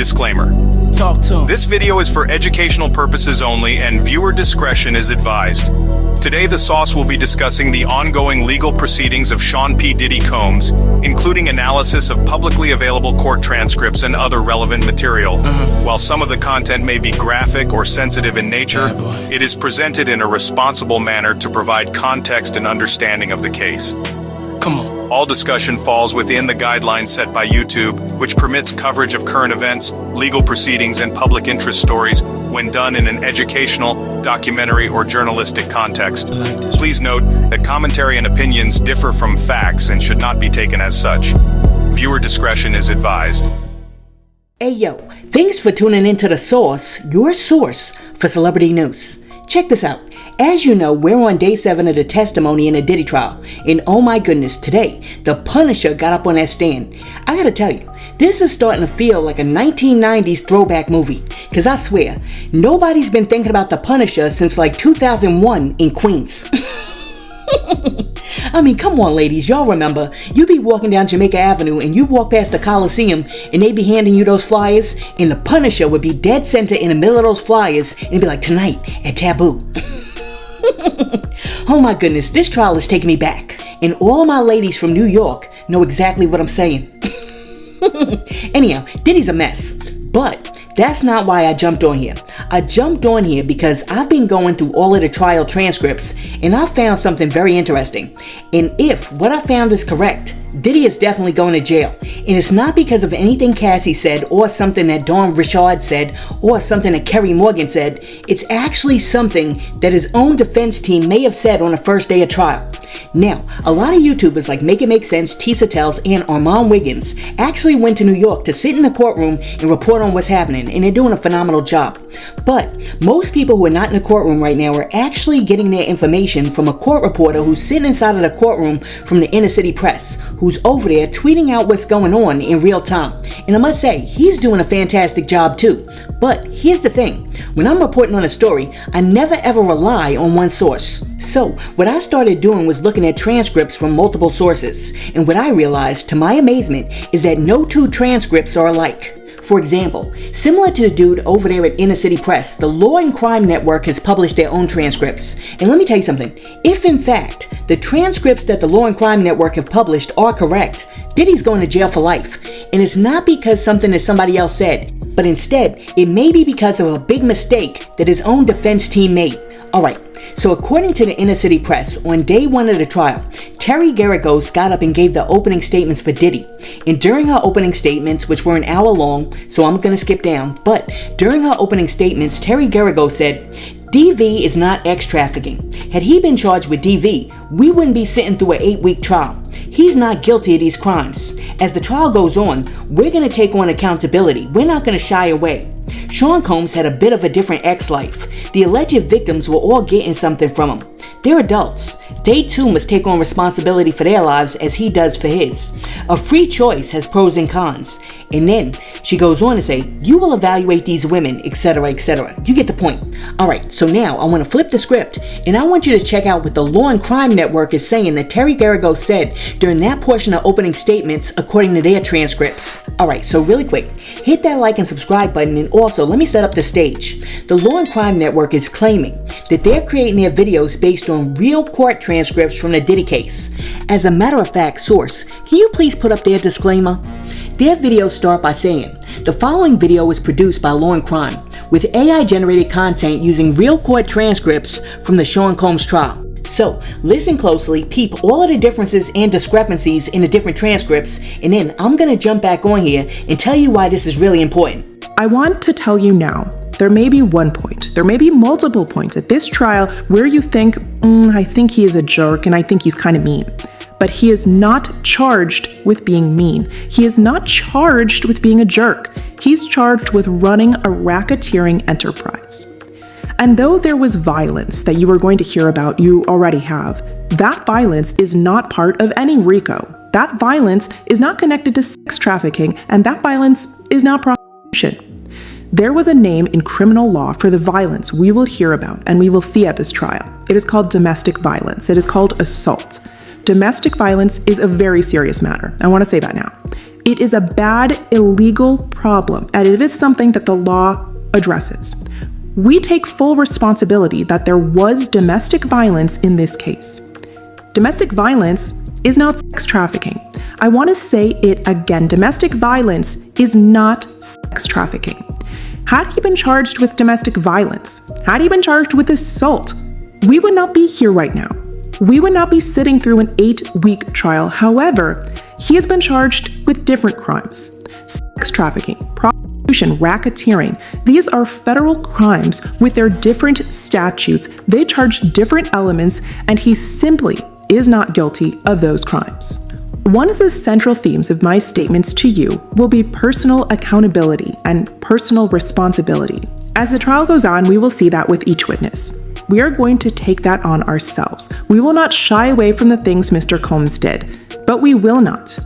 Disclaimer. Talk to him. This video is for educational purposes only and viewer discretion is advised. Today, the Sauce will be discussing the ongoing legal proceedings of Sean P. Diddy Combs, including analysis of publicly available court transcripts and other relevant material. While some of the content may be graphic or sensitive in nature, it is presented in a responsible manner to provide context and understanding of the case. Come on. All discussion falls within the guidelines set by YouTube, which permits coverage of current events, legal proceedings, and public interest stories when done in an educational, documentary, or journalistic context. Please note that commentary and opinions differ from facts and should not be taken as such. Viewer discretion is advised. Hey yo, thanks for tuning into The Sauce, your source for celebrity news. Check this out. As you know, we're on day 7 of the testimony in the Diddy trial. And oh my goodness, today, the Punisher got up on that stand. I gotta tell you, this is starting to feel like a 1990s throwback movie. Cause I swear, nobody's been thinking about the Punisher since like 2001 in Queens. I mean, come on ladies, y'all remember, you be walking down Jamaica Avenue and you walk past the Coliseum and they be handing you those flyers and the Punisher would be dead center in the middle of those flyers and be like, tonight at Taboo. Oh my goodness, this trial is taking me back. And all of my ladies from New York know exactly what I'm saying. Anyhow, Diddy's a mess. But that's not why I jumped on here. I jumped on here because I've been going through all of the trial transcripts and I found something very interesting. And if what I found is correct, Diddy is definitely going to jail. And it's not because of anything Cassie said or something that Dawn Richard said or something that Kerry Morgan said. It's actually something that his own defense team may have said on the first day of trial. Now, a lot of YouTubers like Make It Make Sense, Tisa Tells, and Armand Wiggins actually went to New York to sit in the courtroom and report on what's happening, and they're doing a phenomenal job. But most people who are not in the courtroom right now are actually getting their information from a court reporter who's sitting inside of the courtroom from the inner city press, who's over there tweeting out what's going on in real time. And I must say, he's doing a fantastic job too. But here's the thing, when I'm reporting on a story, I never ever rely on one source. So what I started doing was looking at transcripts from multiple sources. And what I realized, to my amazement, is that no two transcripts are alike. For example, similar to the dude over there at Inner City Press, the Law and Crime Network has published their own transcripts. And let me tell you something, if in fact the transcripts that the Law and Crime Network have published are correct, Diddy's going to jail for life. And it's not because something that somebody else said, but instead it may be because of a big mistake that his own defense team made. Alright, so according to the Inner City Press, on day 1 of the trial, Terry Garagos got up and gave the opening statements for Diddy. And during her opening statements, which were an hour long, so I'm going to skip down, but during her opening statements, Terry Garagos said, DV is not ex-trafficking. Had he been charged with DV, we wouldn't be sitting through an 8-week trial. He's not guilty of these crimes. As the trial goes on, we're going to take on accountability. We're not going to shy away. Sean Combs had a bit of a different ex-life. The alleged victims were all getting something from him. They're adults. They too must take on responsibility for their lives as he does for his. A free choice has pros and cons. And then she goes on to say, you will evaluate these women, etc., etc. You get the point. Alright, so now I want to flip the script and I want you to check out what the Law and Crime Network is saying that Terry Garagos said during that portion of opening statements according to their transcripts. Alright, so really quick, hit that like and subscribe button, and also let me set up the stage. The Law and Crime Network is claiming that they're creating their videos based on real court transcripts from the Diddy case. As a matter of fact, source, can you please put up their disclaimer? Their videos start by saying, the following video is produced by Law and Crime with AI generated content using real court transcripts from the Sean Combs trial. So listen closely, peep all of the differences and discrepancies in the different transcripts, and then I'm gonna jump back on here and tell you why this is really important. I want to tell you now, there may be one point, there may be multiple points at this trial where you think, I think he is a jerk and I think he's kind of mean. But he is not charged with being mean. He is not charged with being a jerk. He's charged with running a racketeering enterprise. And though there was violence that you were going to hear about, you already have, that violence is not part of any RICO. That violence is not connected to sex trafficking, and that violence is not prostitution. There was a name in criminal law for the violence we will hear about and we will see at this trial. It is called domestic violence. It is called assault. Domestic violence is a very serious matter. I want to say that now. It is a bad, illegal problem, and it is something that the law addresses. We take full responsibility that there was domestic violence in this case. Domestic violence is not sex trafficking. I want to say it again. Domestic violence is not sex trafficking. Had he been charged with domestic violence, had he been charged with assault, we would not be here right now. We would not be sitting through an 8-week trial. However, he has been charged with different crimes. Sex trafficking, prostitution, racketeering. These are federal crimes with their different statutes. They charge different elements, and he simply is not guilty of those crimes. One of the central themes of my statements to you will be personal accountability and personal responsibility. As the trial goes on, we will see that with each witness. We are going to take that on ourselves. We will not shy away from the things Mr. Combs did, but we will not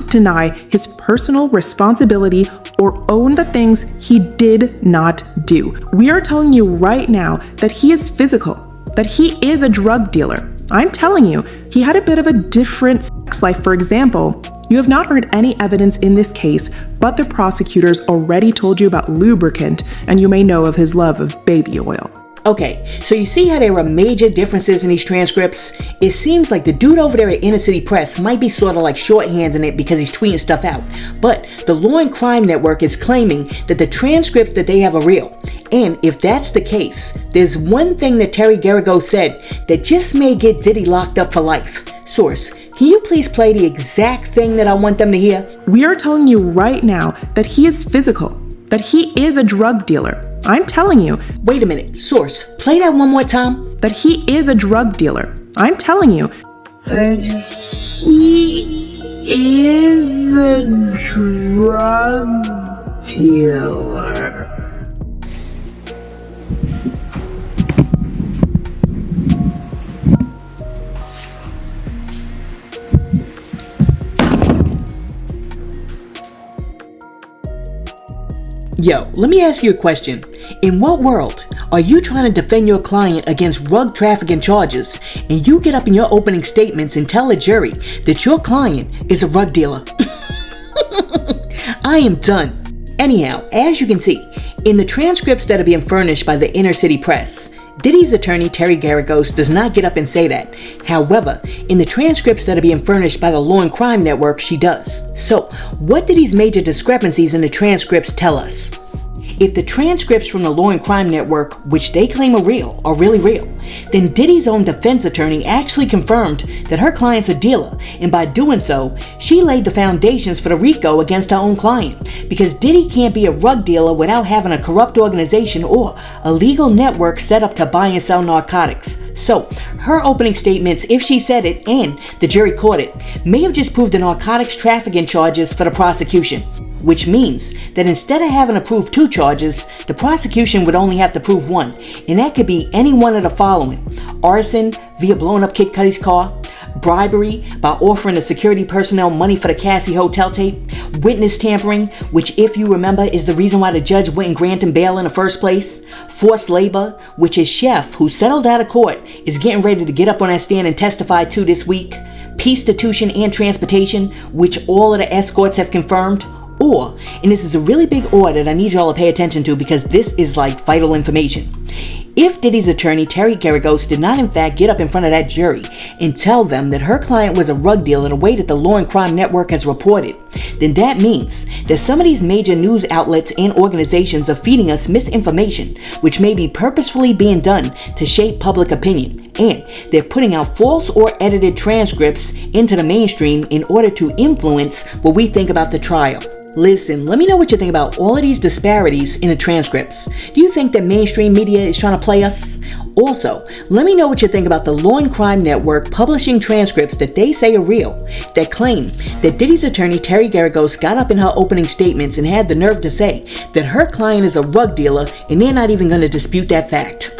deny his personal responsibility or own the things he did not do. We are telling you right now that he is physical, that he is a drug dealer. I'm telling you, he had a bit of a different sex life. For example, you have not heard any evidence in this case, but the prosecutors already told you about lubricant, and you may know of his love of baby oil. Okay, so you see how there are major differences in these transcripts? It seems like the dude over there at Inner City Press might be sort of like shorthanding it because he's tweeting stuff out. But the Law and Crime Network is claiming that the transcripts that they have are real. And if that's the case, there's one thing that Terry Garagos said that just may get Diddy locked up for life. Source, can you please play the exact thing that I want them to hear? We are telling you right now that he is physical, that he is a drug dealer. I'm telling you. Wait a minute, Source, play that one more time. That he is a drug dealer. I'm telling you. That he is a drug dealer. Yo, let me ask you a question. In what world are you trying to defend your client against drug trafficking charges and you get up in your opening statements and tell a jury that your client is a drug dealer? I am done. Anyhow, as you can see, in the transcripts that are being furnished by the Inner City Press, Diddy's attorney Terry Garagos does not get up and say that. However, in the transcripts that are being furnished by the Law and Crime Network, she does. So, what do these major discrepancies in the transcripts tell us? If the transcripts from the Law and Crime Network, which they claim are real, are really real, then Diddy's own defense attorney actually confirmed that her client's a dealer, and by doing so, she laid the foundations for the RICO against her own client, because Diddy can't be a drug dealer without having a corrupt organization or a legal network set up to buy and sell narcotics. So, her opening statements, if she said it and the jury caught it, may have just proved the narcotics trafficking charges for the prosecution. Which means that instead of having to prove 2 charges, the prosecution would only have to prove 1, and that could be any one of the following: arson via blowing up Kid Cudi's car, bribery by offering the security personnel money for the Cassie hotel tape, witness tampering, which if you remember is the reason why the judge wouldn't grant him bail in the first place, forced labor, which his chef, who settled out of court, is getting ready to get up on that stand and testify to this week, prostitution and transportation, which all of the escorts have confirmed. Or, and this is a really big or that I need y'all to pay attention to because this is like vital information. If Diddy's attorney, Terry Garagos, did not in fact get up in front of that jury and tell them that her client was a drug dealer the way that the Law and Crime Network has reported, then that means that some of these major news outlets and organizations are feeding us misinformation, which may be purposefully being done to shape public opinion. And they're putting out false or edited transcripts into the mainstream in order to influence what we think about the trial. Listen, let me know what you think about all of these disparities in the transcripts. Do you think that mainstream media is trying to play us? Also, let me know what you think about the Law and Crime Network publishing transcripts that they say are real, that claim that Diddy's attorney Terry Garagos got up in her opening statements and had the nerve to say that her client is a drug dealer and they're not even going to dispute that fact.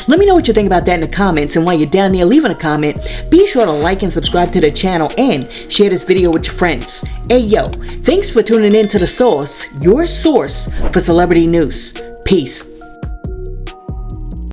Let me know what you think about that in the comments, and while you're down there leaving a comment, be sure to like and subscribe to the channel and share this video with your friends. Hey yo, thanks for tuning in to The Source, your source for celebrity news. Peace.